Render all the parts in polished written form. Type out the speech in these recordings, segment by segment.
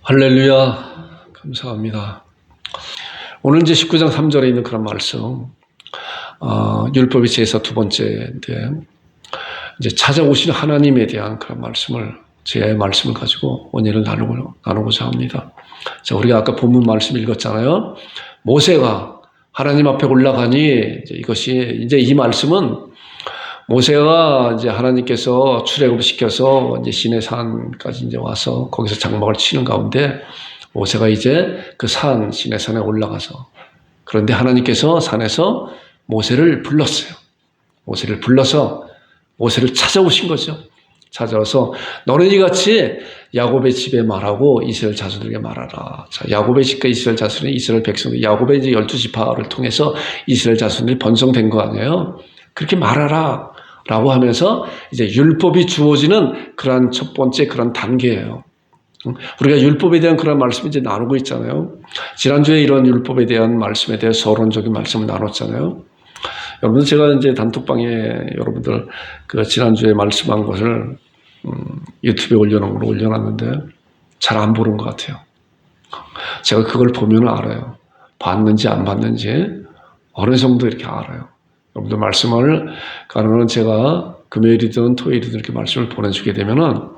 할렐루야, 감사합니다. 오늘 이제 19장 3절에 있는 그런 말씀, 율법의 제사 두 번째인데, 이제 찾아오신 하나님에 대한 그런 말씀을, 제 말씀을 가지고 오늘은 나누고자 합니다. 자, 우리가 아까 본문 말씀 읽었잖아요. 모세가 하나님 앞에 올라가니, 이제 이 말씀은 모세가 이제 하나님께서 출애굽시켜서 이제 시내 산까지 이제 와서 거기서 장막을 치는 가운데 모세가 이제 그 산, 시내 산에 올라가서, 그런데 하나님께서 산에서 모세를 불렀어요. 모세를 불러서 모세를 찾아오신 거죠. 찾아와서 너는 이같이 야곱의 집에 말하고 이스라엘 자손들에게 말하라. 자, 야곱의 집과 이스라엘 자손이 이스라엘 백성들, 야곱의 이제 12지파를 통해서 이스라엘 자손들이 번성된 거 아니에요. 그렇게 말하라 라고 하면서 이제 율법이 주어지는 그런 첫 번째 그런 단계예요. 우리가 율법에 대한 그런 말씀을 이제 나누고 있잖아요. 지난주에 이런 율법에 대한 말씀에 대해 서론적인 말씀을 나눴잖아요. 여러분, 제가 이제 단톡방에 여러분들 그 지난주에 말씀한 것을 유튜브에 올려놨는데 잘 안 보는 것 같아요. 제가 그걸 보면 알아요. 봤는지 안 봤는지 어느 정도 이렇게 알아요. 여러분들 말씀을 가능한 제가 금요일이든 토요일이든 이렇게 말씀을 보내주게 되면은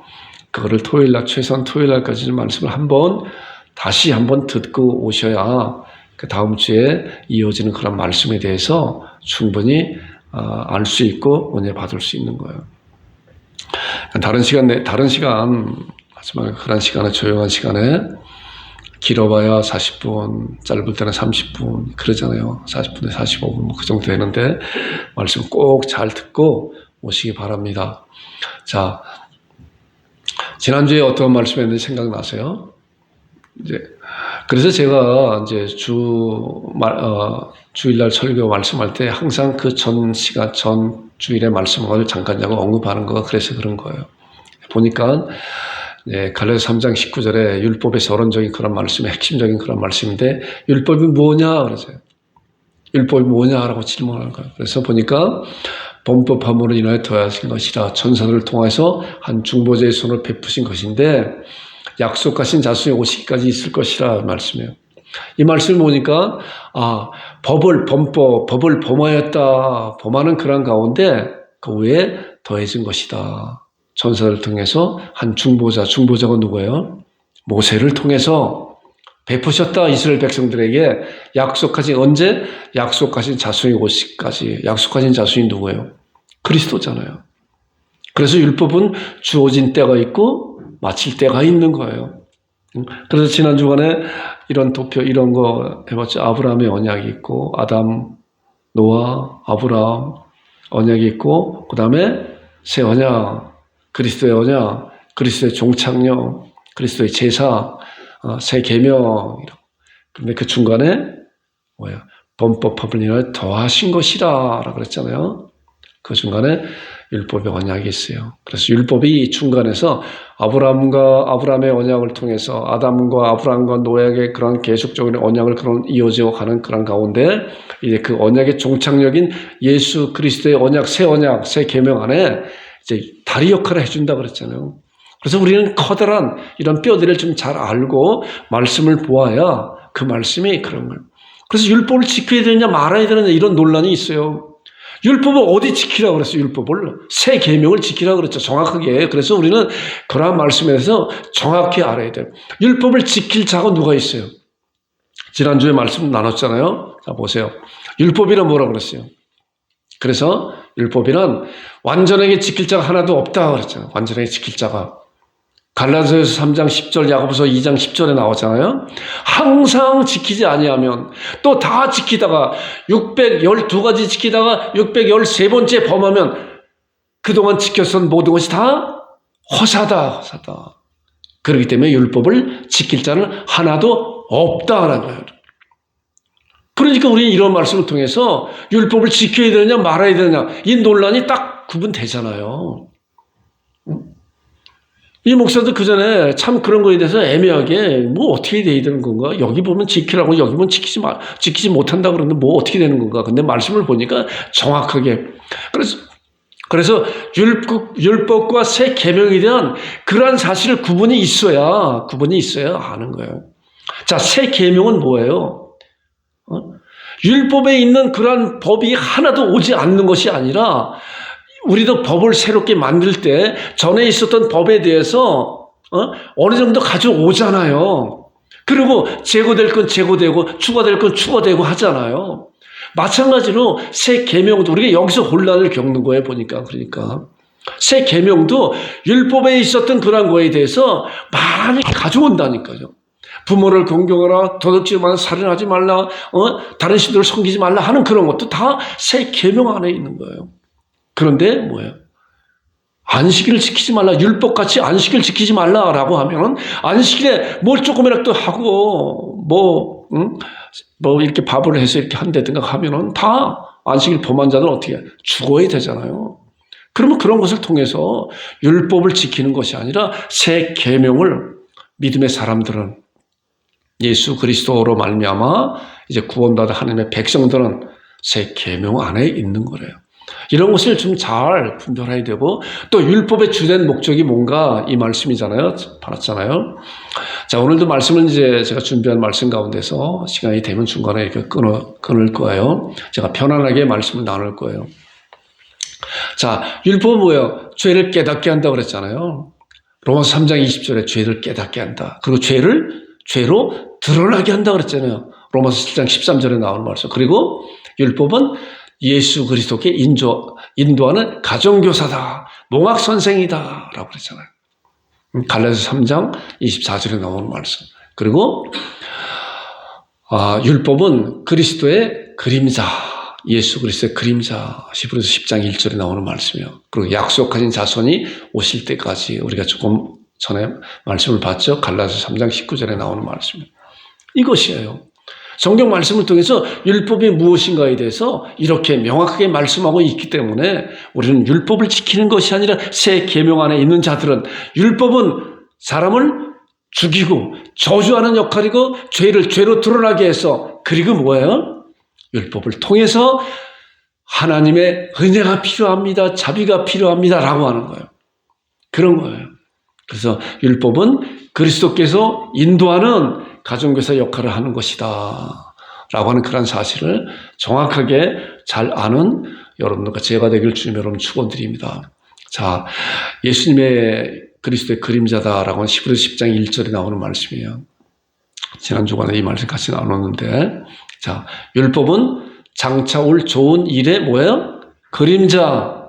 그거를 토요일날, 최소한 토요일날까지 말씀을 다시 한번 듣고 오셔야 그 다음 주에 이어지는 그런 말씀에 대해서 충분히 알 수 있고 은혜 받을 수 있는 거예요. 다른 시간, 하지만 그런 시간에, 조용한 시간에 길어봐야 40분, 짧을 때는 30분 그러잖아요. 40분에 45분 그 정도 되는데 말씀 꼭 잘 듣고 오시기 바랍니다. 자, 지난주에 어떤 말씀이었는지 생각나세요? 그래서 제가 이제 주일날 설교 말씀할 때 항상 그 전 주일의 말씀을 잠깐 언급하는 거가 그래서 그런 거예요. 보니까 갈라디아서 3장 19절에 율법의 서론적인 그런 말씀의 핵심적인 그런 말씀인데 율법이 뭐냐 그러세요. 율법이 뭐냐라고 질문하는 거예요. 그래서 보니까 범법함으로 인하여 더하신 것이라 천사들을 통해서 한 중보자의 손을 베푸신 것인데 약속하신 자손이 오시기까지 있을 것이라 말씀이에요. 이 말씀을 보니까 법을 범하는 그런 가운데 그 위에 더해진 것이다. 천사를 통해서 한 중보자가 누구예요? 모세를 통해서 베푸셨다. 이스라엘 백성들에게 언제? 약속하신 자손이 오시기까지. 약속하신 자손이 누구예요? 그리스도잖아요. 그래서 율법은 주어진 때가 있고 마칠 때가 있는 거예요. 그래서 지난 주간에 이런 거 해봤죠. 아브라함의 언약이 있고 아담, 노아, 아브라함 언약이 있고 그 다음에 새 언약, 그리스도의 언약, 그리스도의 종착령, 그리스도의 제사, 새 계명. 그런데 그 중간에 범법법을 인하여 더하신 것이라 라고 그랬잖아요. 그 중간에 율법의 언약이 있어요. 그래서 율법이 중간에서 아브라함의 언약을 통해서 아담과 아브라함과 노아의 그런 계속적인 언약을 이어져 가는 그런 가운데 이제 그 언약의 종착역인 예수 그리스도의 언약, 새 계명 안에 이제 다리 역할을 해준다 그랬잖아요. 그래서 우리는 커다란 이런 뼈들을 좀 잘 알고 말씀을 보아야 그 말씀이 그런 거예요. 그래서 율법을 지켜야 되느냐 말아야 되느냐 이런 논란이 있어요. 율법을 어디 지키라고 그랬어요? 율법을 새 계명을 지키라고 그랬죠. 정확하게. 그래서 우리는 그러한 말씀에서 정확히 알아야 돼요. 율법을 지킬 자가 누가 있어요? 지난주에 말씀 나눴잖아요. 자, 보세요. 율법이란 뭐라고 그랬어요? 그래서 율법이란 완전하게 지킬 자가 하나도 없다 그랬잖아요. 완전하게 지킬 자가. 갈라디아서 3장 10절, 야고보서 2장 10절에 나오잖아요. 항상 지키지 아니하면 또 다 지키다가 612가지 지키다가 613번째 범하면 그동안 지켰던 모든 것이 다 허사다. 그렇기 때문에 율법을 지킬 자는 하나도 없다라는 거예요. 그러니까 우리는 이런 말씀을 통해서 율법을 지켜야 되느냐 말아야 되느냐 이 논란이 딱 구분되잖아요. 이 목사도 그 전에 참 그런 거에 대해서 애매하게 뭐 어떻게 돼야 되는 건가? 여기 보면 지키라고 여기 보면 지키지 못한다 그러는데 뭐 어떻게 되는 건가? 근데 말씀을 보니까 정확하게. 그래서 그래서 율법과 새 계명에 대한 그러한 사실을 구분이 있어야 아는 거예요. 자, 새 계명은 뭐예요? 율법에 있는 그러한 법이 하나도 오지 않는 것이 아니라 우리도 법을 새롭게 만들 때 전에 있었던 법에 대해서 어느 정도 가져오잖아요. 그리고 제거될 건 제거되고 추가될 건 추가되고 하잖아요. 마찬가지로 새 계명도 우리가 여기서 혼란을 겪는 거예요. 보니까 그러니까 새 계명도 율법에 있었던 그런 거에 대해서 많이 가져온다니까요. 부모를 공경하라, 도둑질하지 말라, 살인하지 말라, 다른 신들을 섬기지 말라 하는 그런 것도 다 새 계명 안에 있는 거예요. 그런데 뭐예요? 안식일을 지키지 말라, 율법같이 안식일 지키지 말라라고 하면 안식일에 뭘 조금이라도 하고 뭐 이렇게 밥을 해서 이렇게 한다든가 하면은 다 안식일 범한 자는 어떻게 해요? 죽어야 되잖아요. 그러면 그런 것을 통해서 율법을 지키는 것이 아니라 새 계명을 믿음의 사람들은 예수 그리스도로 말미암아 이제 구원받은 하나님의 백성들은 새 계명 안에 있는 거래요. 이런 것을 좀 잘 분별해야 되고 또 율법의 주된 목적이 뭔가 이 말씀이잖아요. 받았잖아요. 자, 오늘도 말씀은 이제 제가 준비한 말씀 가운데서 시간이 되면 중간에 이렇게 끊을 거예요. 제가 편안하게 말씀을 나눌 거예요. 자, 율법은 뭐예요? 죄를 깨닫게 한다고 그랬잖아요. 로마서 3장 20절에 죄를 깨닫게 한다. 그리고 죄로 드러나게 한다고 그랬잖아요. 로마서 7장 13절에 나오는 말씀. 그리고 율법은 예수 그리스도께 인도하는 가정교사다. 몽학선생이다. 라고 그랬잖아요. 갈라디아서 3장 24절에 나오는 말씀. 그리고 율법은 그리스도의 그림자, 예수 그리스도의 그림자, 히브리서 10장 1절에 나오는 말씀이에요. 그리고 약속하신 자손이 오실 때까지 우리가 조금 전에 말씀을 봤죠. 갈라디아서 3장 19절에 나오는 말씀이에요. 이것이에요. 성경 말씀을 통해서 율법이 무엇인가에 대해서 이렇게 명확하게 말씀하고 있기 때문에 우리는 율법을 지키는 것이 아니라 새 계명 안에 있는 자들은 율법은 사람을 죽이고 저주하는 역할이고 죄로 드러나게 해서 그리고 뭐예요? 율법을 통해서 하나님의 은혜가 필요합니다. 자비가 필요합니다. 라고 하는 거예요. 그런 거예요. 그래서 율법은 그리스도께서 인도하는 가정교사 역할을 하는 것이다 라고 하는 그런 사실을 정확하게 잘 아는 여러분들과 제가 되길 주님 여러분 축원드립니다. 자, 예수님의 그리스도의 그림자다라고 하는 히브리서 10장 1절에 나오는 말씀이에요. 지난 주간에 이 말씀 같이 나눴는데, 자, 율법은 장차 올 좋은 일의 뭐예요? 그림자,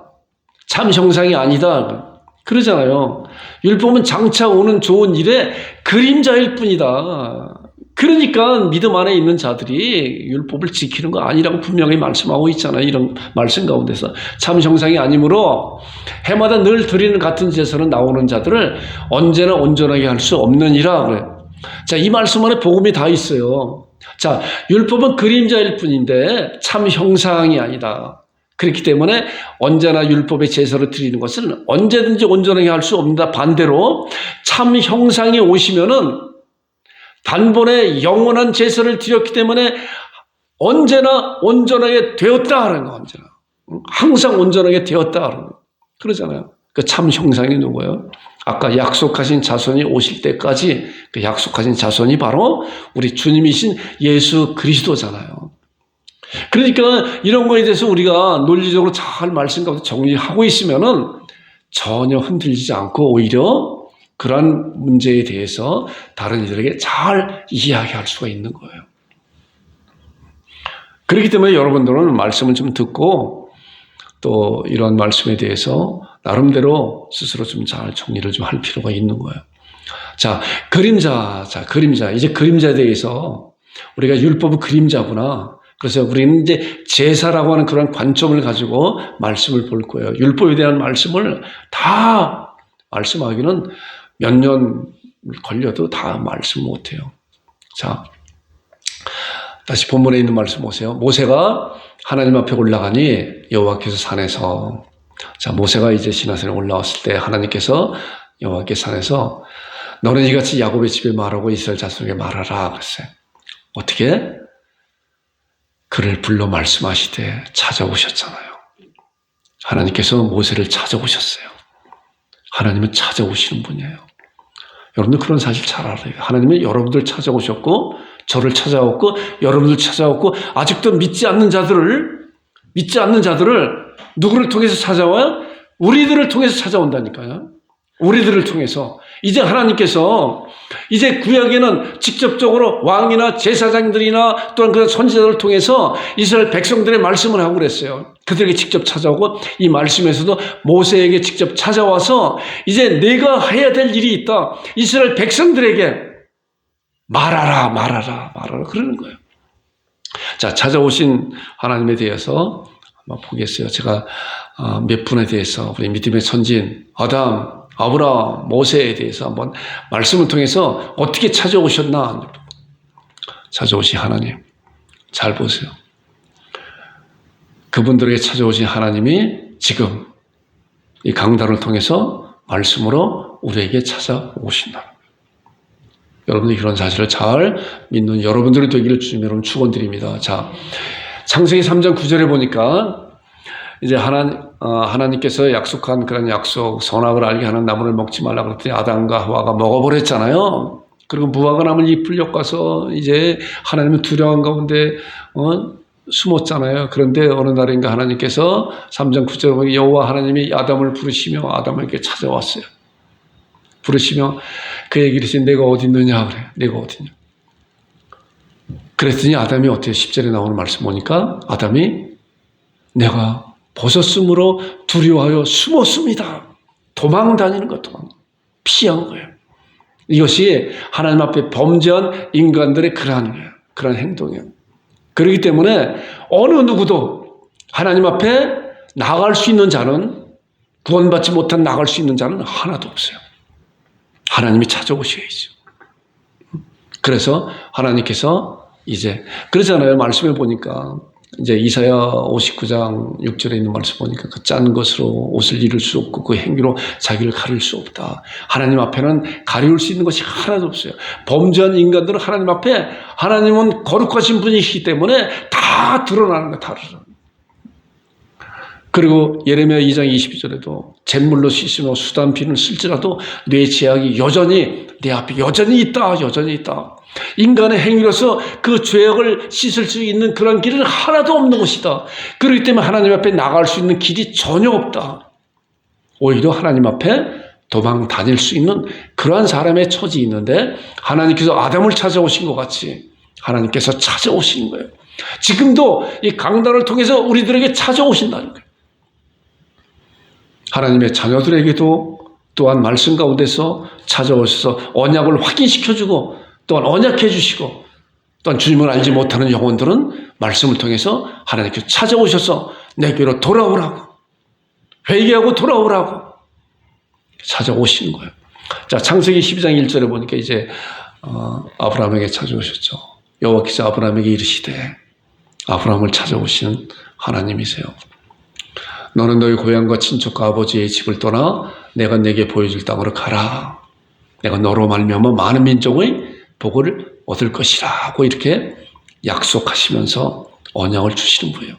참 형상이 아니다. 그러잖아요. 율법은 장차 오는 좋은 일의 그림자일 뿐이다. 그러니까 믿음 안에 있는 자들이 율법을 지키는 거 아니라고 분명히 말씀하고 있잖아요. 이런 말씀 가운데서. 참 형상이 아니므로 해마다 늘 드리는 같은 제사는 나오는 자들을 언제나 온전하게 할 수 없느니라 그래요. 자, 이 말씀 안에 복음이 다 있어요. 자, 율법은 그림자일 뿐인데 참 형상이 아니다. 그렇기 때문에 언제나 율법의 제사를 드리는 것은 언제든지 온전하게 할 수 없는다. 반대로 참 형상이 오시면은 단번에 영원한 제사를 드렸기 때문에 언제나 온전하게 되었다 하는 거, 언제나. 항상 온전하게 되었다 하는 거. 그러잖아요. 그 참 형상이 누구예요? 아까 약속하신 자손이 오실 때까지 그 약속하신 자손이 바로 우리 주님이신 예수 그리스도잖아요. 그러니까 이런 거에 대해서 우리가 논리적으로 잘 말씀 가운데 정리하고 있으면은 전혀 흔들리지 않고 오히려 그러한 문제에 대해서 다른 이들에게 잘 이야기할 수가 있는 거예요. 그렇기 때문에 여러분들은 말씀을 좀 듣고 또 이러한 말씀에 대해서 나름대로 스스로 좀 잘 정리를 좀 할 필요가 있는 거예요. 자, 그림자. 이제 그림자에 대해서 우리가 율법은 그림자구나. 그래서 우리는 이제 제사라고 하는 그런 관점을 가지고 말씀을 볼 거예요. 율법에 대한 말씀을 다 말씀하기는 몇 년 걸려도 다 말씀 못해요. 자, 다시 본문에 있는 말씀 보세요. 모세가 하나님 앞에 올라가니 여호와께서 산에서, 자, 모세가 이제 시내산에 올라왔을 때 하나님께서 여호와께 산에서 너는 이같이 야곱의 집에 말하고 이스라엘 자손에게 말하라 그랬어요. 어떻게? 그를 불러 말씀하시되 찾아오셨잖아요. 하나님께서 모세를 찾아오셨어요. 하나님은 찾아오시는 분이에요. 여러분들 그런 사실 잘 알아요. 하나님은 여러분들 찾아오셨고, 저를 찾아왔고, 여러분들 찾아왔고, 아직도 믿지 않는 자들을 누구를 통해서 찾아와요? 우리들을 통해서 찾아온다니까요. 우리들을 통해서. 이제 하나님께서 이제 구약에는 직접적으로 왕이나 제사장들이나 또한 그 선지자들을 통해서 이스라엘 백성들의 말씀을 하고 그랬어요. 그들에게 직접 찾아오고 이 말씀에서도 모세에게 직접 찾아와서 이제 내가 해야 될 일이 있다. 이스라엘 백성들에게 말하라 그러는 거예요. 자, 찾아오신 하나님에 대해서 한번 보겠어요. 제가 몇 분에 대해서 우리 믿음의 선지인 아담, 아브라함, 모세에 대해서 한번 말씀을 통해서 어떻게 찾아오셨나. 찾아오신 하나님 잘 보세요. 그분들에게 찾아오신 하나님이 지금 이 강단을 통해서 말씀으로 우리에게 찾아오신다. 여러분들이 그런 사실을 잘 믿는 여러분들이 되기를 주님 여러분 축원드립니다. 자, 창세기 3장 9절에 보니까 이제 하나님께서 약속한 그런 약속, 선악을 알게 하는 나무를 먹지 말라 그랬더니 아담과 하와가 먹어버렸잖아요. 그리고 무화과 나무를 잎을 엮어서 이제 하나님은 두려운 가운데 숨었잖아요. 그런데 어느 날인가 하나님께서 3장 9절에 보니 여호와 하나님이 아담을 부르시며 아담에게 찾아왔어요. 부르시며 그에게 이르시니 내가 어디 있느냐 그래. 내가 어디 있냐. 그랬더니 아담이 어때요? 10절에 나오는 말씀 보니까 아담이 내가 벗었으므로 두려워하여 숨었습니다. 도망 다니는 것, 피한 거예요. 이것이 하나님 앞에 범죄한 인간들의 그러한 행동이에요. 그렇기 때문에 어느 누구도 하나님 앞에 나갈 수 있는 자는, 구원받지 못한 나갈 수 있는 자는 하나도 없어요. 하나님이 찾아오셔야죠. 그래서 하나님께서 이제 그러잖아요. 말씀을 보니까 이제 이사야 59장 6절에 있는 말씀 보니까 그 짠 것으로 옷을 이룰 수 없고 그 행위로 자기를 가릴 수 없다. 하나님 앞에는 가리울 수 있는 것이 하나도 없어요. 범죄한 인간들은 하나님 앞에, 하나님은 거룩하신 분이시기 때문에 다 드러나는 거예요. 다 드러나는 거예요. 그리고 예레미야 2장 22절에도 잿물로 씻으며 수단 비를 쓸지라도 내 죄악이 여전히 내 앞에 여전히 있다. 인간의 행위로서 그 죄악을 씻을 수 있는 그런 길은 하나도 없는 것이다. 그렇기 때문에 하나님 앞에 나갈 수 있는 길이 전혀 없다. 오히려 하나님 앞에 도망 다닐 수 있는 그러한 사람의 처지 있는데 하나님께서 아담을 찾아오신 것 같이 하나님께서 찾아오신 거예요. 지금도 이 강단을 통해서 우리들에게 찾아오신다는 거예요. 하나님의 자녀들에게도 또한 말씀 가운데서 찾아오셔서 언약을 확인시켜주고 또한 언약해 주시고 또한 주님을 알지 못하는 영혼들은 말씀을 통해서 하나님께서 찾아오셔서 내게로 돌아오라고, 회개하고 돌아오라고 찾아오시는 거예요. 자, 창세기 12장 1절에 보니까 이제 아브라함에게 찾아오셨죠. 여호와께서 아브라함에게 이르시되, 아브라함을 찾아오시는 하나님이세요. 너는 너희 고향과 친척과 아버지의 집을 떠나 내가 내게 보여줄 땅으로 가라. 내가 너로 말미암아 많은 민족의 복을 얻을 것이라고 이렇게 약속하시면서 언약을 주시는 거예요.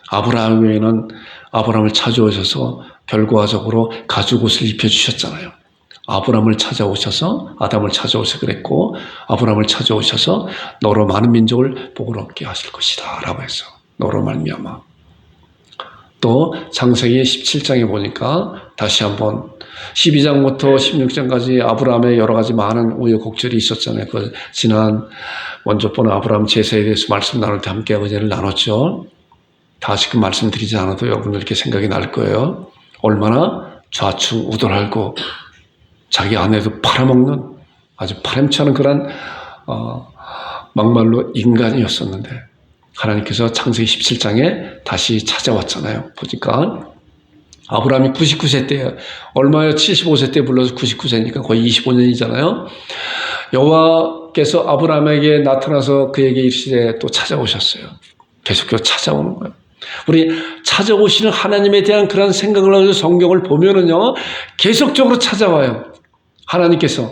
아브라함에게는 아브라함을 찾아오셔서 결과적으로 가죽옷을 입혀주셨잖아요. 아브라함을 찾아오셔서 아담을 찾아오셔서 그랬고, 아브라함을 찾아오셔서 너로 많은 민족을 복을 얻게 하실 것이다 라고 해서 너로 말미암아. 또 창세기 17장에 보니까 다시 한번 12장부터 16장까지 아브라함의 여러 가지 많은 우여곡절이 있었잖아요. 그 지난 먼저 본 아브라함 제사에 대해서 말씀 나눌 때 함께 의제를 나눴죠. 다시 그 말씀드리지 않아도 여러분들 이렇게 생각이 날 거예요. 얼마나 좌충우돌하고 자기 아내도 팔아먹는 아주 파렴치하는 그런 막말로 인간이었었는데 하나님께서 창세기 17장에 다시 찾아왔잖아요. 보니까 아브라함이 99세 때예요. 얼마요? 75세 때 불러서 99세니까 거의 25년이잖아요. 여호와께서 아브라함에게 나타나서 그에게 이르시되 또 찾아오셨어요. 계속해서 찾아오는 거예요. 우리 찾아오시는 하나님에 대한 그런 생각을 하면서 성경을 보면은요, 계속적으로 찾아와요. 하나님께서.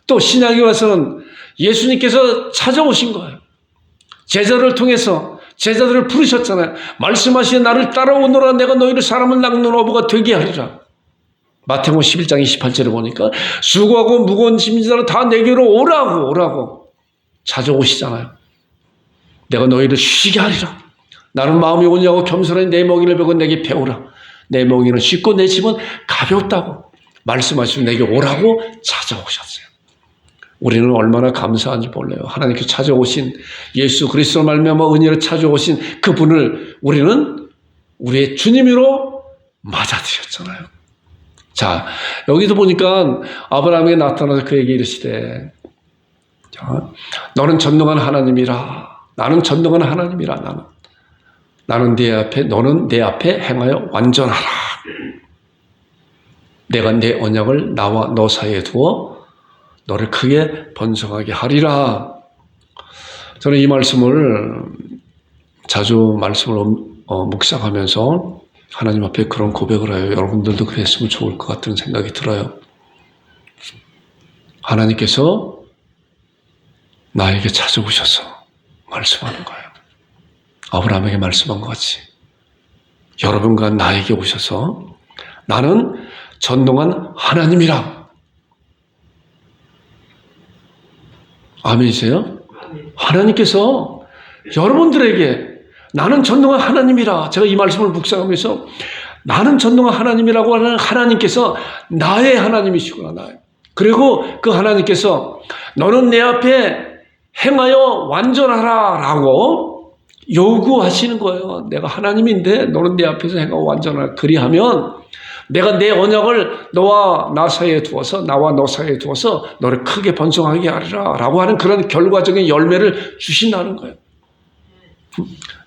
또 신약에 와서는 예수님께서 찾아오신 거예요. 제자를 통해서 제자들을 부르셨잖아요. 말씀하시되 나를 따라오너라 내가 너희를 사람을 낚는 어부가 되게 하리라. 마태복음 11장 28절에 보니까 수고하고 무거운 짐진자를 다 내게로 오라고 찾아오시잖아요. 내가 너희를 쉬게 하리라. 나는 마음이 온유하고 겸손하니 내 멍에를 베고 내게 배우라. 내 멍에는 쉽고 내 짐은 가볍다고 말씀하시고 내게 오라고 찾아오셨어요. 우리는 얼마나 감사한지 몰라요. 하나님께서 찾아오신 예수 그리스도 말미암아 은혜로 찾아오신 그분을 우리는 우리의 주님으로 맞아들였잖아요. 자, 여기도 보니까 아브라함에게 나타나서 그에게 이르시되 너는 전능한 하나님이라. 나는 전능한 하나님이라. 나는 네 앞에 너는 내 앞에 행하여 완전하라. 내가 내 언약을 나와 너 사이에 두어 너를 크게 번성하게 하리라. 저는 이 말씀을 자주 말씀을 묵상하면서 하나님 앞에 그런 고백을 해요. 여러분들도 그랬으면 좋을 것 같은 생각이 들어요. 하나님께서 나에게 찾아오셔서 말씀하는 거예요. 아브라함에게 말씀한 것 같이 여러분과 나에게 오셔서 나는 전능한 하나님이라. 아멘이세요? 하나님께서 여러분들에게 나는 전능한 하나님이라. 제가 이 말씀을 묵상하면서 나는 전능한 하나님이라고 하는 하나님께서 나의 하나님이시구나. 나의. 그리고 그 하나님께서 너는 내 앞에 행하여 완전하라 라고 요구하시는 거예요. 내가 하나님인데 너는 내 앞에서 행하여 완전하라. 그리하면 내가 내 언약을 너와 나 사이에 두어서 나와 너 사이에 두어서 너를 크게 번성하게 하리라 라고 하는 그런 결과적인 열매를 주신다는 거예요.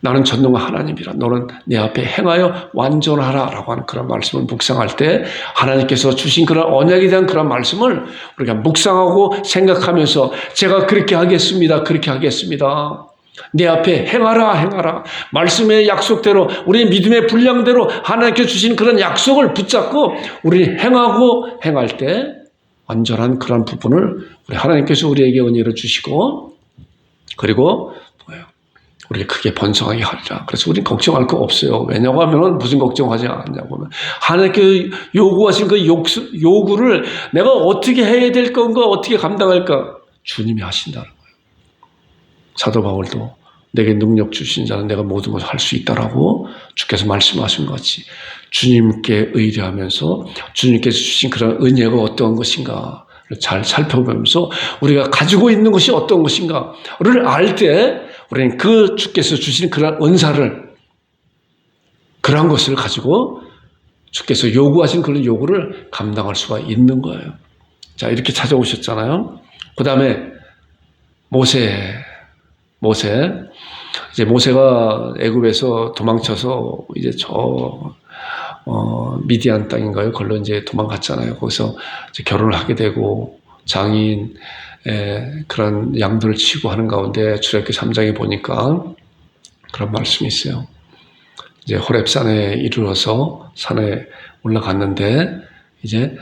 나는 전능한 하나님이라. 너는 내 앞에 행하여 완전하라 라고 하는 그런 말씀을 묵상할 때 하나님께서 주신 그런 언약에 대한 그런 말씀을 우리가 묵상하고 생각하면서 제가 그렇게 하겠습니다. 그렇게 하겠습니다. 내 앞에 행하라. 말씀의 약속대로 우리의 믿음의 분량대로 하나님께서 주신 그런 약속을 붙잡고 우리 행하고 행할 때 완전한 그런 부분을 우리 하나님께서 우리에게 은혜를 주시고 그리고 우리를 크게 번성하게 하리라. 그래서 우리는 걱정할 거 없어요. 왜냐고 하면 무슨 걱정하지 않냐고 하면 하나님께서 요구하신 그 요구를 내가 어떻게 해야 될 건가 어떻게 감당할까 주님이 하신다는 거예요. 사도 바울도 내게 능력 주신 자는 내가 모든 것을 할 수 있다라고 주께서 말씀하신 것 같이 주님께 의뢰하면서 주님께서 주신 그런 은혜가 어떠한 것인가 잘 살펴보면서 우리가 가지고 있는 것이 어떤 것인가를 알 때 우리는 그 주께서 주신 그런 은사를 그런 것을 가지고 주께서 요구하신 그런 요구를 감당할 수가 있는 거예요. 자, 이렇게 찾아오셨잖아요. 그 다음에 이제 모세가 애굽에서 도망쳐서 이제 미디안 땅인가요? 걸로 이제 도망갔잖아요. 거기서 이제 결혼을 하게 되고 장인 그런 양들을 치고 하는 가운데 출애굽기 3장에 보니까 그런 말씀이 있어요. 이제 호렙산에 이르러서 산에 올라갔는데 이제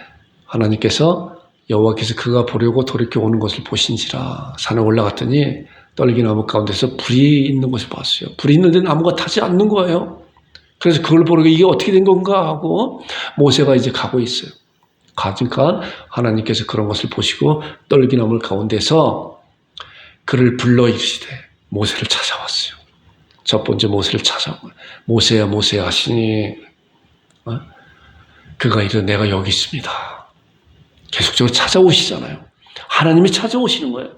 하나님께서 여호와께서 그가 보려고 돌이켜 오는 것을 보신지라 산에 올라갔더니 떨기나무 가운데서 불이 있는 것을 봤어요. 불이 있는데 나무가 타지 않는 거예요. 그래서 그걸 보고 이게 어떻게 된 건가 하고 모세가 이제 가고 있어요. 가니까 하나님께서 그런 것을 보시고 떨기나무 가운데서 그를 불러 이르시되 모세를 찾아왔어요. 첫 번째 모세를 찾아온 거예요. 모세야 하시니 그가 이르되 내가 여기 있습니다. 계속적으로 찾아오시잖아요. 하나님이 찾아오시는 거예요.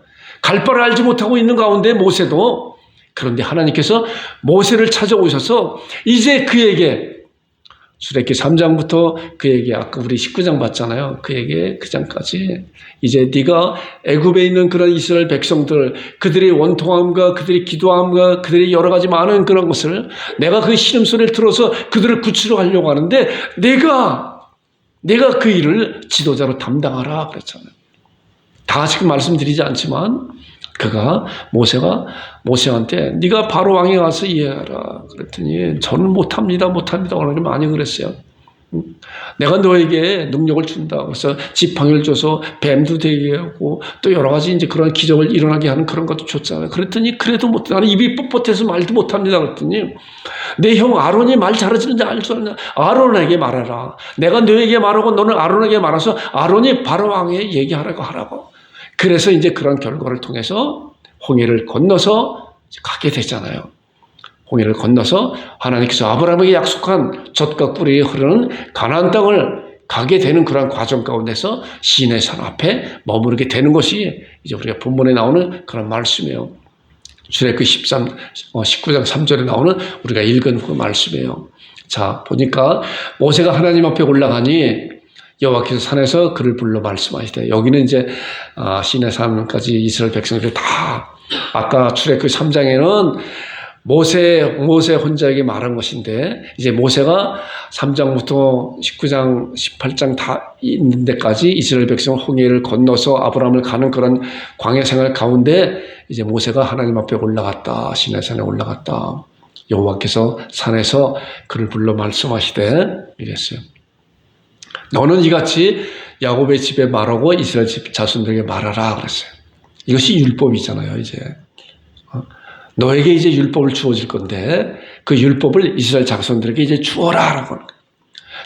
갈 바를 알지 못하고 있는 가운데 모세도 그런데 하나님께서 모세를 찾아오셔서 이제 그에게 출애굽기 3장부터 그에게 아까 우리 19장 봤잖아요. 그에게 그 장까지 이제 네가 애굽에 있는 그런 이스라엘 백성들 그들의 원통함과 그들의 기도함과 그들의 여러 가지 많은 그런 것을 내가 그 신음소리를 들어서 그들을 구치러 가려고 하는데 내가 그 일을 지도자로 담당하라 그랬잖아요. 다 지금 말씀드리지 않지만 모세가 모세한테 네가 바로 왕에 가서 이해하라 그랬더니 저는 못합니다 오늘 많이 그랬어요. 내가 너에게 능력을 준다. 그래서 지팡이를 줘서 뱀도 되게 하고 또 여러 가지 이제 그런 기적을 일어나게 하는 그런 것도 줬잖아요. 그랬더니 그래도 못해. 나는 입이 뻣뻣해서 말도 못합니다. 그랬더니 내 형 아론이 말 잘하시는지 알 줄 아냐. 아론에게 말하라. 내가 너에게 말하고 너는 아론에게 말해서 아론이 바로 왕에 얘기하라고 하라고. 그래서 이제 그런 결과를 통해서 홍해를 건너서 가게 되잖아요. 홍해를 건너서 하나님께서 아브라함에게 약속한 젖과 꿀이 흐르는 가나안 땅을 가게 되는 그런 과정 가운데서 시내 산 앞에 머무르게 되는 것이 이제 우리가 본문에 나오는 그런 말씀이에요. 출애굽기 19장 3절에 나오는 우리가 읽은 그 말씀이에요. 자, 보니까 모세가 하나님 앞에 올라가니 여호와께서 산에서 그를 불러 말씀하시되, 여기는 이제 시내 산까지 이스라엘 백성들이 다 아까 출애굽기 3장에는 모세 혼자에게 말한 것인데, 이제 모세가 3장부터 19장, 18장 다 있는 데까지 이스라엘 백성을 홍해를 건너서 아브라함을 가는 그런 광야 생활 가운데 이제 모세가 하나님 앞에 올라갔다. 시내산에 올라갔다. 여호와께서 산에서 그를 불러 말씀하시되 이랬어요. 너는 이같이 야곱의 집에 말하고 이스라엘 집 자손들에게 말하라 그랬어요. 이것이 율법이잖아요, 이제. 너에게 이제 율법을 주어질 건데 그 율법을 이스라엘 자손들에게 이제 주어라라고 하는 거예요.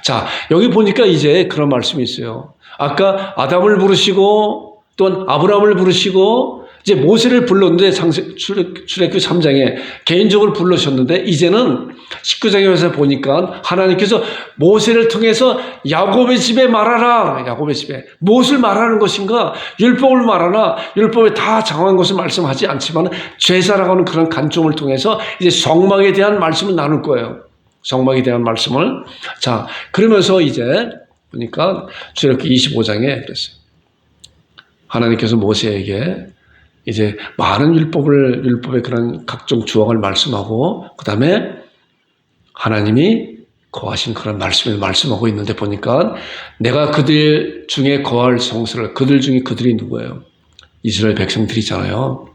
자, 여기 보니까 이제 그런 말씀이 있어요. 아까 아담을 부르시고 또한 아브라함을 부르시고 이제 모세를 불렀는데 출애굽기 3장에 개인적으로 불러셨는데, 이제는 19장에 와서 보니까 하나님께서 모세를 통해서 야곱의 집에 말하라. 야곱의 집에 무엇을 말하는 것인가? 율법을 말하나? 율법에 다 정한 것을 말씀하지 않지만 제사라고 하는 그런 관점을 통해서 이제 성막에 대한 말씀을 나눌 거예요. 성막에 대한 말씀을. 자, 그러면서 이제 보니까 출애굽기 25장에 그랬어요. 하나님께서 모세에게 이제 많은 율법의 그런 각종 조항을 말씀하고, 그 다음에 하나님이 거하신 그런 말씀을 말씀하고 있는데 보니까 내가 그들 중에 거할 성소를, 그들 중에 그들이 누구예요? 이스라엘 백성들이잖아요.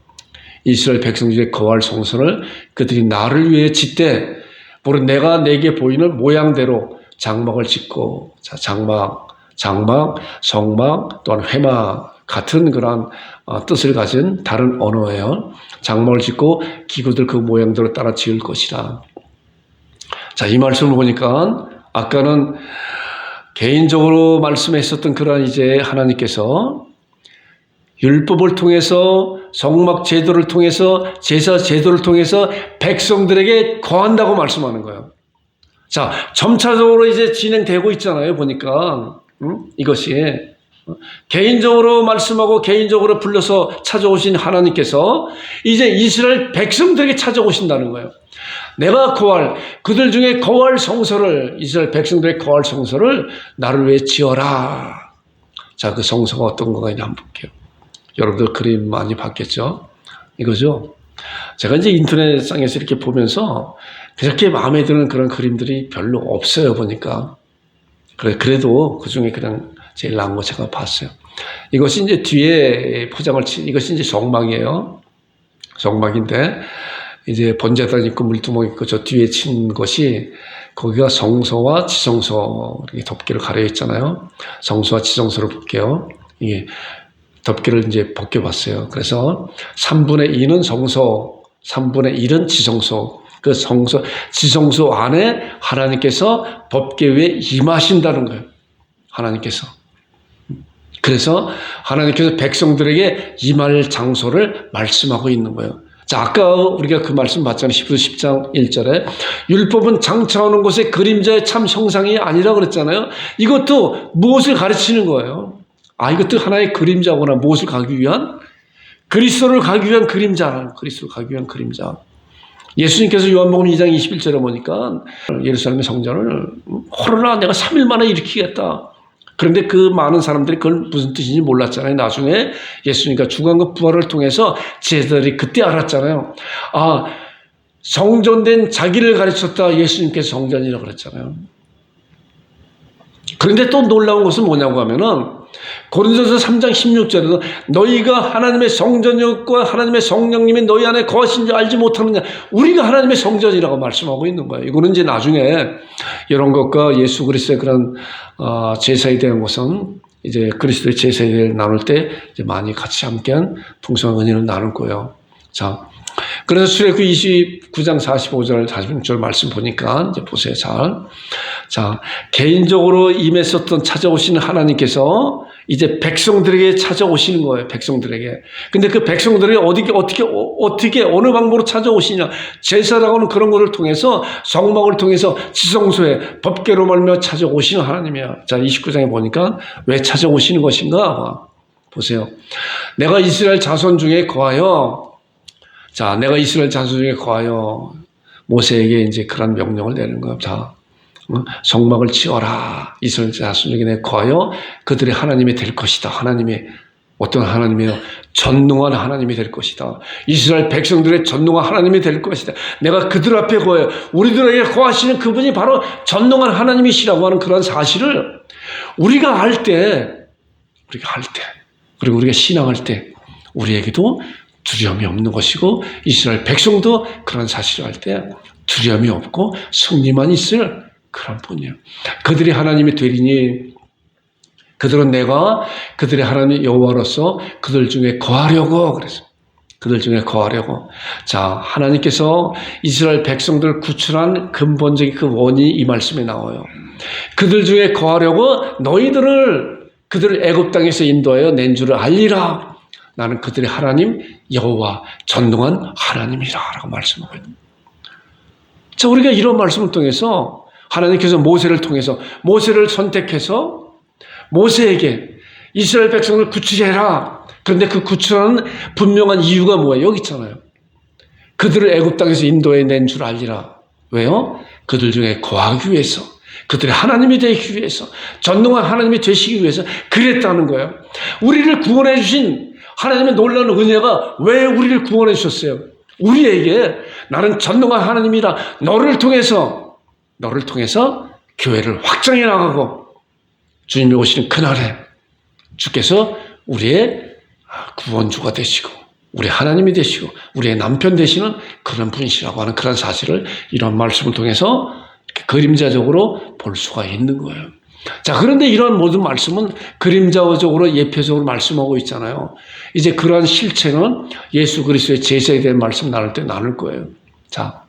이스라엘 백성들이 거할 성소를 그들이 나를 위해 짓되, 물론 내가 내게 보이는 모양대로 장막을 짓고, 자, 장막, 성막, 또한 회막 같은 그런 뜻을 가진 다른 언어예요. 장막을 짓고 기구들 그 모양대로 따라 지을 것이라. 자, 이 말씀을 보니까 아까는 개인적으로 말씀했었던 그런 이제 하나님께서 율법을 통해서 성막 제도를 통해서 제사 제도를 통해서 백성들에게 거한다고 말씀하는 거예요. 자, 점차적으로 이제 진행되고 있잖아요. 보니까 이것이 개인적으로 말씀하고 개인적으로 불러서 찾아오신 하나님께서 이제 이스라엘 백성들에게 찾아오신다는 거예요. 내가 거할, 그들 중에 거할 성소를, 이스라엘 백성들의 거할 성소를 나를 위해 지어라. 자, 그 성소가 어떤 거가 있냐 한번 볼게요. 여러분들 그림 많이 봤겠죠? 이거죠. 제가 이제 인터넷상에서 이렇게 보면서 그렇게 마음에 드는 그런 그림들이 별로 없어요, 보니까. 그래도 그 중에 그냥 제일 나은 거 제가 봤어요. 이것이 이제 뒤에 포장을 친, 이것이 이제 성막이에요. 성막인데, 이제 번제단 있고 물두멍 있고 저 뒤에 친 것이, 거기가 성소와 지성소, 이렇게 덮개를 가려 있잖아요. 성소와 지성소를 볼게요. 이게 덮개를 이제 벗겨봤어요. 그래서 3분의 2는 성소, 3분의 1은 지성소. 그 성소, 지성소 안에 하나님께서 덮개 위에 임하신다는 거예요. 하나님께서. 그래서 하나님께서 백성들에게 임할 장소를 말씀하고 있는 거예요. 자, 아까 우리가 그 말씀 봤잖아요. 10장 1절에 율법은 장차오는 곳의 그림자의 참 형상이 아니라 그랬잖아요. 이것도 무엇을 가르치는 거예요? 이것도 하나의 그림자구나. 무엇을 가기 위한? 그리스도를 가기 위한 그림자. 그리스도를 가기 위한 그림자. 예수님께서 요한복음 2장 21절에 보니까 예루살렘의 성전을 홀로나 내가 3일 만에 일으키겠다. 그런데 그 많은 사람들이 그걸 무슨 뜻인지 몰랐잖아요. 나중에 예수님과 죽은 부활을 통해서 제자들이 그때 알았잖아요. 성전된 자기를 가르쳤다. 예수님께서 성전이라고 그랬잖아요. 그런데 또 놀라운 것은 뭐냐고 하면은 고린도서 3장 16절에도 너희가 하나님의 성전이었고 하나님의 성령님이 너희 안에 거하신 줄 알지 못하느냐. 우리가 하나님의 성전이라고 말씀하고 있는 거예요. 이거는 이제 나중에 이런 것과 예수 그리스도의 그런 제사에 대한 것은 이제 그리스도의 제사에 대해 나눌 때 이제 많이 같이 함께한 풍성한 은혜를 나눌 거예요. 자, 그래서 출애굽기 29장 45절 46절 말씀 보니까 이제 보세요. 자, 개인적으로 임했었던 찾아오시는 하나님께서 이제 백성들에게 찾아오시는 거예요. 백성들에게. 근데 그 백성들이 어떻게 어느 방법으로 찾아오시냐? 제사라고는 그런 것을 통해서 성막을 통해서 지성소에 법궤로 말며 찾아오시는 하나님이야. 자, 29장에 보니까 왜 찾아오시는 것인가? 보세요. 내가 이스라엘 자손 중에 거하여 모세에게 이제 그런 명령을 내는 거예요. 자, 성막을 지어라. 이스라엘 자손 중에 내가 거하여 그들의 하나님이 될 것이다. 하나님이 어떤 하나님이에요? 전능한 하나님이 될 것이다. 이스라엘 백성들의 전능한 하나님이 될 것이다. 내가 그들 앞에 거하여 우리들에게 거하시는 그분이 바로 전능한 하나님이시라고 하는 그런 사실을 우리가 알 때, 그리고 우리가 신앙할 때 우리에게도 두려움이 없는 것이고 이스라엘 백성도 그런 사실을 할 때 두려움이 없고 승리만 있을 그런 분이에요. 그들이 하나님이 되리니 그들은 내가 그들의 하나님 여호와로서 그들 중에 거하려고 그래서 그들 중에 거하려고. 자, 하나님께서 이스라엘 백성들을 구출한 근본적인 그 원인이 이 말씀에 나와요. 그들 중에 거하려고 그들을 애굽 땅에서 인도하여 낸 줄을 알리라. 나는 그들의 하나님 여호와 전능한 하나님이라 라고 말씀하고 있는. 자, 우리가 이런 말씀을 통해서 하나님께서 모세를 선택해서 모세에게 이스라엘 백성을 구출해라. 그런데 그 구출하는 분명한 이유가 뭐예요? 여기 있잖아요. 그들을 애굽 땅에서 인도해 낸 줄 알리라. 왜요? 그들 중에 거하기 위해서, 그들의 하나님이 되기 위해서, 전능한 하나님이 되시기 위해서 그랬다는 거예요. 우리를 구원해 주신 하나님의 놀라운 은혜가 왜 우리를 구원해 주셨어요? 우리에게 나는 전능한 하나님이라 너를 통해서 교회를 확장해 나가고 주님이 오시는 그날에 주께서 우리의 구원주가 되시고 우리 하나님이 되시고 우리의 남편 되시는 그런 분이시라고 하는 그런 사실을 이런 말씀을 통해서 이렇게 그림자적으로 볼 수가 있는 거예요. 자, 그런데 이런 모든 말씀은 그림자적으로 예표적으로 말씀하고 있잖아요. 이제 그러한 실체는 예수 그리스도의 제사에 대한 말씀 나눌 때 나눌 거예요. 자,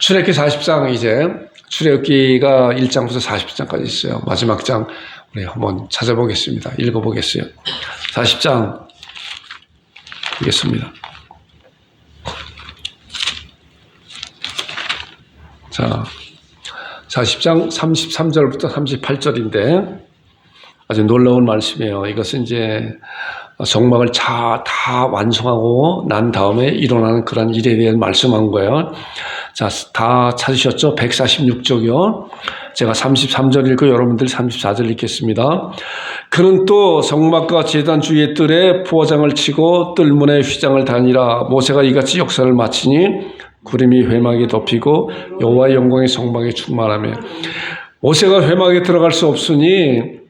출애굽기 40장 이제 출애굽기가 1장부터 40장까지 있어요. 마지막 장 우리 한번 찾아보겠습니다. 읽어보겠어요. 40장 보겠습니다. 자, 40장 33절부터 38절인데 아주 놀라운 말씀이에요. 이것은 이제 성막을 다 완성하고 난 다음에 일어나는 그런 일에 대한 말씀한 거예요. 자, 다 찾으셨죠? 146쪽이요. 제가 33절 읽고 여러분들 34절 읽겠습니다. 그는 또 성막과 제단 주위의 뜰에 포장을 치고 뜰문에 휘장을 다니라. 모세가 이같이 역사를 마치니 구름이 회막에 덮이고 여호와의 영광이 성막에 충만하며. 모세가 회막에 들어갈 수 없었으니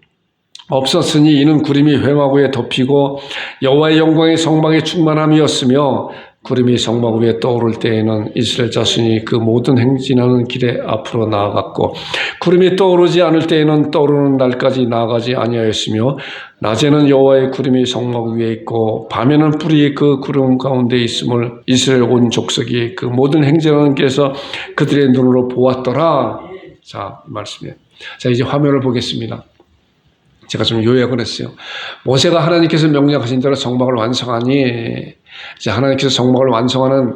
이는 구름이 회막 위에 덮이고 여호와의 영광이 성막에 충만함이었으며, 구름이 성막 위에 떠오를 때에는 이스라엘 자손이 그 모든 행진하는 길에 앞으로 나아갔고, 구름이 떠오르지 않을 때에는 떠오르는 날까지 나아가지 아니하였으며, 낮에는 여호와의 구름이 성막 위에 있고 밤에는 뿔이 그 구름 가운데 있음을 이스라엘 온 족속이 그 모든 행진하는 길에서 그들의 눈으로 보았더라. 자, 말씀이에요. 자, 이제 화면을 보겠습니다. 제가 좀 요약을 했어요. 모세가 하나님께서 명령하신 대로 성막을 완성하니, 이제 하나님께서 성막을 완성하는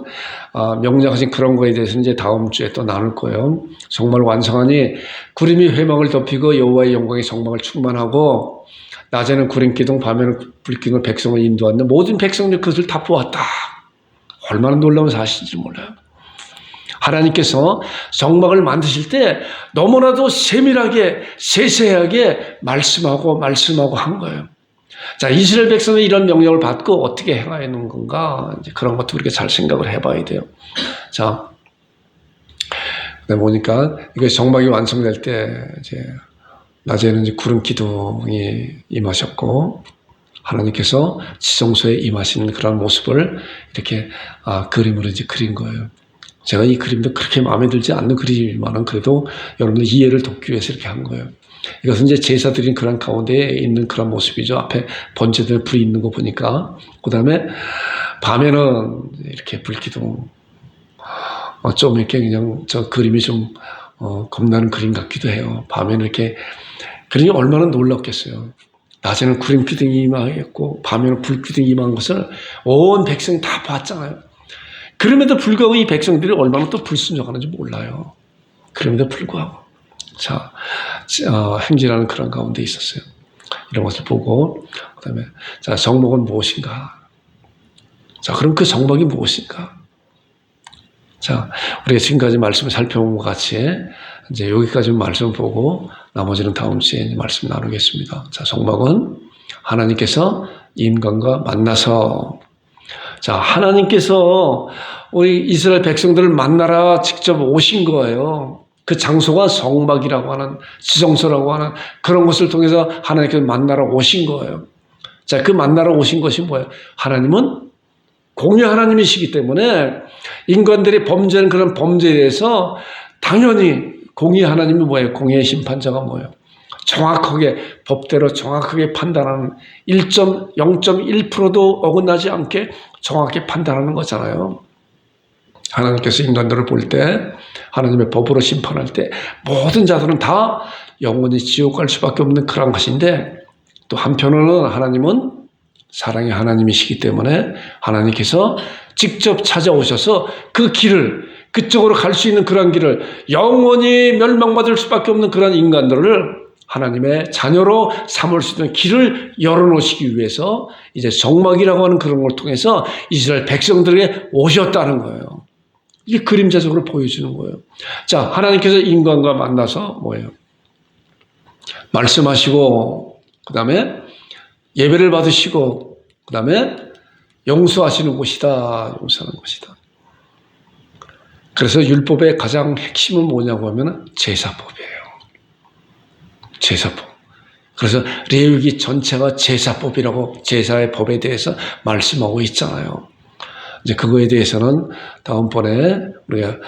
명령하신 그런 거에 대해서 이제 다음 주에 또 나눌 거예요. 성막을 완성하니 구름이 회막을 덮이고 여호와의 영광이 성막을 충만하고, 낮에는 구름 기둥 밤에는 불 기둥으로 백성을 인도하는데 모든 백성들이 그것을 다 보았다. 얼마나 놀라운 사실인지 몰라요. 하나님께서 성막을 만드실 때 너무나도 세밀하게 세세하게 말씀하고 한 거예요. 자, 이스라엘 백성은 이런 명령을 받고 어떻게 행하는 건가? 이제 그런 것도 우리가 잘 생각을 해봐야 돼요. 자, 보니까 이게 성막이 완성될 때 이제 낮에는 이제 구름 기둥이 임하셨고 하나님께서 지성소에 임하시는 그런 모습을 이렇게 그림으로 이제 그린 거예요. 제가 이 그림도 그렇게 마음에 들지 않는 그림이지만 그래도 여러분들 이해를 돕기 위해서 이렇게 한 거예요. 이것은 이제 제사 드린 그런 가운데에 있는 그런 모습이죠. 앞에 번제들 불이 있는 거 보니까. 그 다음에 밤에는 이렇게 불기둥. 좀 이렇게 그냥 저 그림이 좀 겁나는 그림 같기도 해요. 밤에는 이렇게 그림이 얼마나 놀랍겠어요. 낮에는 구름 기둥이 임하였고 밤에는 불 기둥이 임한 것을 온 백성이 다 봤잖아요. 그럼에도 불구하고 이 백성들이 얼마나 또 불순종하는지 몰라요. 그럼에도 불구하고 행진하는 그런 가운데 있었어요. 이런 것을 보고 그 다음에 자, 정목은 무엇인가? 자, 그럼 그 정목이 무엇인가? 자, 우리가 지금까지 말씀을 살펴본 것 같이 이제 여기까지 말씀을 보고 나머지는 다음 주에 말씀 나누겠습니다. 자, 정목은 하나님께서 인간과 만나서 자, 하나님께서 우리 이스라엘 백성들을 만나러 직접 오신 거예요. 그 장소가 성막이라고 하는 지성소라고 하는 그런 것을 통해서 하나님께서 만나러 오신 거예요. 자, 그 만나러 오신 것이 뭐예요? 하나님은 공의 하나님이시기 때문에 인간들이 범죄하는 그런 범죄에 대해서 당연히 공의 하나님이 뭐예요? 공의의 심판자가 뭐예요? 정확하게 법대로 정확하게 판단하는 0.1%도 어긋나지 않게 정확히 판단하는 거잖아요. 하나님께서 인간들을 볼 때 하나님의 법으로 심판할 때 모든 자들은 다 영원히 지옥 갈 수밖에 없는 그런 것인데 또 한편으로는 하나님은 사랑의 하나님이시기 때문에 하나님께서 직접 찾아오셔서 그 길을 그쪽으로 갈 수 있는 그런 길을 영원히 멸망받을 수밖에 없는 그런 인간들을 하나님의 자녀로 삼을 수 있는 길을 열어놓으시기 위해서 이제 정막이라고 하는 그런 걸 통해서 이스라엘 백성들에게 오셨다는 거예요. 이게 그림자적으로 보여주는 거예요. 자, 하나님께서 인간과 만나서 뭐예요? 말씀하시고 그 다음에 예배를 받으시고 그 다음에 용서하시는 곳이다. 용서하는 곳이다. 그래서 율법의 가장 핵심은 뭐냐고 하면 제사법이에요. 제사법. 그래서 레위기 전체가 제사법이라고 제사의 법에 대해서 말씀하고 있잖아요. 이제 그거에 대해서는 다음번에 우리가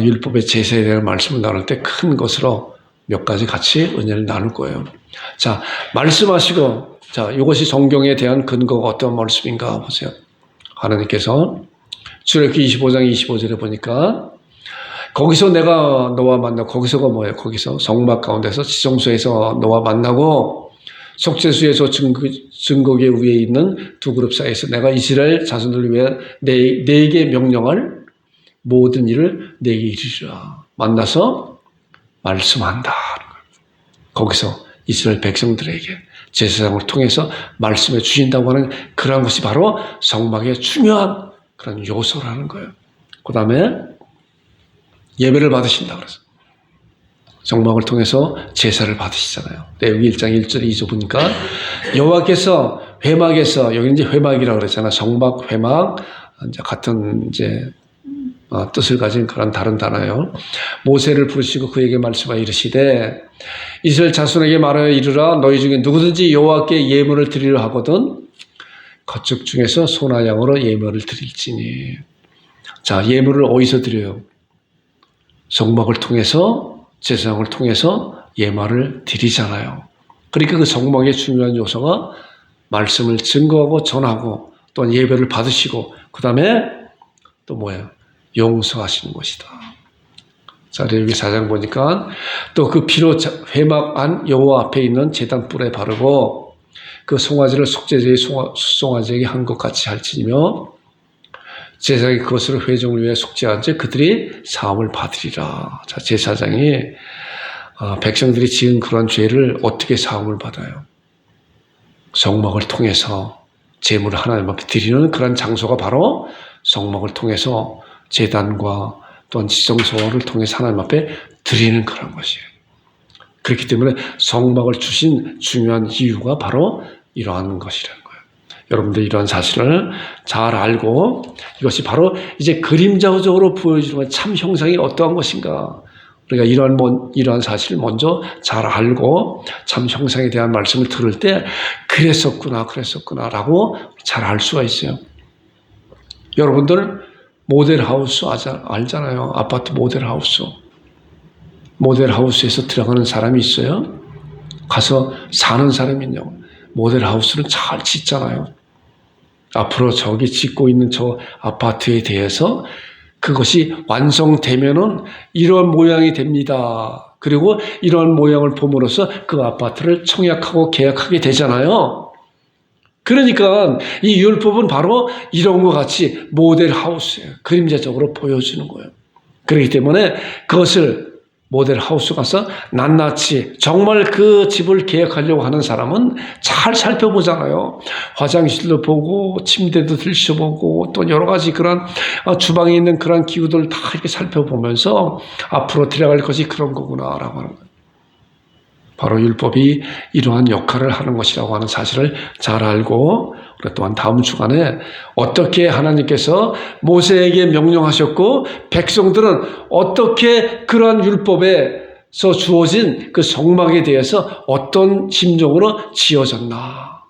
율법의 제사에 대한 말씀을 나눌 때 큰 것으로 몇 가지 같이 은혜를 나눌 거예요. 자, 말씀하시고 자, 이것이 성경에 대한 근거가 어떤 말씀인가 보세요. 하나님께서 출애굽기 25장 25절에 보니까 거기서 내가 너와 만나고 거기서가 뭐예요? 거기서 성막 가운데서 지성소에서 너와 만나고 속죄수에서 증거계 위에 있는 두 그룹 사이에서 내가 이스라엘 자손들을 위해 내게 명령할 모든 일을 내게 이루리라. 만나서 말씀한다. 거기서 이스라엘 백성들에게 제사장을 통해서 말씀해 주신다고 하는 그런 것이 바로 성막의 중요한 그런 요소라는 거예요. 그 다음에 예배를 받으신다 그래서 성막을 통해서 제사를 받으시잖아요. 레위기 1장 1절 2절 보니까 여호와께서 회막에서 여기 이제 회막이라고 그랬잖아요. 성막 회막 이제 같은 이제 뜻을 가진 그런 다른 단어예요. 모세를 부르시고 그에게 말씀하여 이르시되 이스라엘 자손에게 말하여 이르라 너희 중에 누구든지 여호와께 예물을 드리려 하거든 거축 중에서 소나 양으로 예물을 드릴지니. 자, 예물을 어디서 드려요? 성막을 통해서 제사장을 통해서 예물을 드리잖아요. 그러니까 그 성막의 중요한 요소가 말씀을 증거하고 전하고 또한 예배를 받으시고 그 다음에 또 뭐예요? 용서하시는 것이다. 자, 레위기 4장 보니까 또 그 피로 회막 안 여호와 앞에 있는 제단 뿔에 바르고 그 송아지를 속죄제의 송아지에게 한 것 같이 할지니며 제사장이 그것을 회중을 위해 속죄한 지 그들이 사함을 받으리라. 자, 제사장이 백성들이 지은 그런 죄를 어떻게 사함을 받아요? 성막을 통해서 제물을 하나님 앞에 드리는 그런 장소가 바로 성막을 통해서 제단과 또한 지성소를 통해서 하나님 앞에 드리는 그런 것이에요. 그렇기 때문에 성막을 주신 중요한 이유가 바로 이러한 것이라는 거예요. 여러분들 이러한 사실을 잘 알고 이것이 바로 이제 그림자적으로 보여주는 참 형상이 어떠한 것인가 우리가 이러한 사실을 먼저 잘 알고 참 형상에 대한 말씀을 들을 때 그랬었구나라고 잘 알 수가 있어요. 여러분들 모델하우스 알잖아요. 아파트 모델하우스. 모델하우스에서 들어가는 사람이 있어요. 가서 사는 사람이 있냐고. 모델하우스는 잘 짓잖아요. 앞으로 저기 짓고 있는 저 아파트에 대해서 그것이 완성되면은 이런 모양이 됩니다. 그리고 이런 모양을 봄으로써 그 아파트를 청약하고 계약하게 되잖아요. 그러니까 이 율법은 바로 이런 것 같이 모델하우스예요. 그림자적으로 보여주는 거예요. 그렇기 때문에 그것을 모델하우스 가서 낱낱이 정말 그 집을 계약하려고 하는 사람은 잘 살펴보잖아요. 화장실도 보고 침대도 들춰보고 또 여러 가지 그런 주방에 있는 그런 기구들 다 이렇게 살펴보면서 앞으로 들어갈 것이 그런 거구나라고 하는 거예요. 바로 율법이 이러한 역할을 하는 것이라고 하는 사실을 잘 알고, 우리가 또한 다음 주간에 어떻게 하나님께서 모세에게 명령하셨고 백성들은 어떻게 그러한 율법에서 주어진 그 성막에 대해서 어떤 심정으로 지어졌나,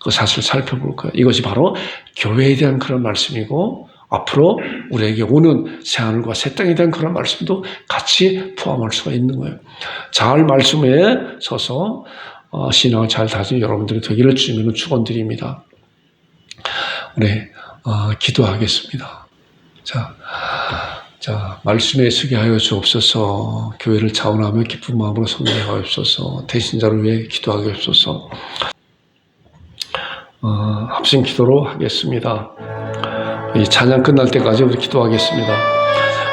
그 사실을 살펴볼 거예요. 이것이 바로 교회에 대한 그런 말씀이고 앞으로 우리에게 오는 새하늘과 새 땅에 대한 그런 말씀도 같이 포함할 수가 있는 거예요. 잘 말씀에 서서 신앙을 잘 다진 여러분들이 되기를 주님으로 축원드립니다. 네, 기도하겠습니다. 자, 말씀에 서게 하여 주옵소서. 교회를 자원하며 기쁜 마음으로 섬기게 하옵소서. 대신자를 위해 기도하게 하옵소서. 합심 기도로 하겠습니다. 이 찬양 끝날 때까지 우리 기도하겠습니다.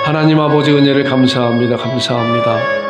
하나님 아버지 은혜를 감사합니다.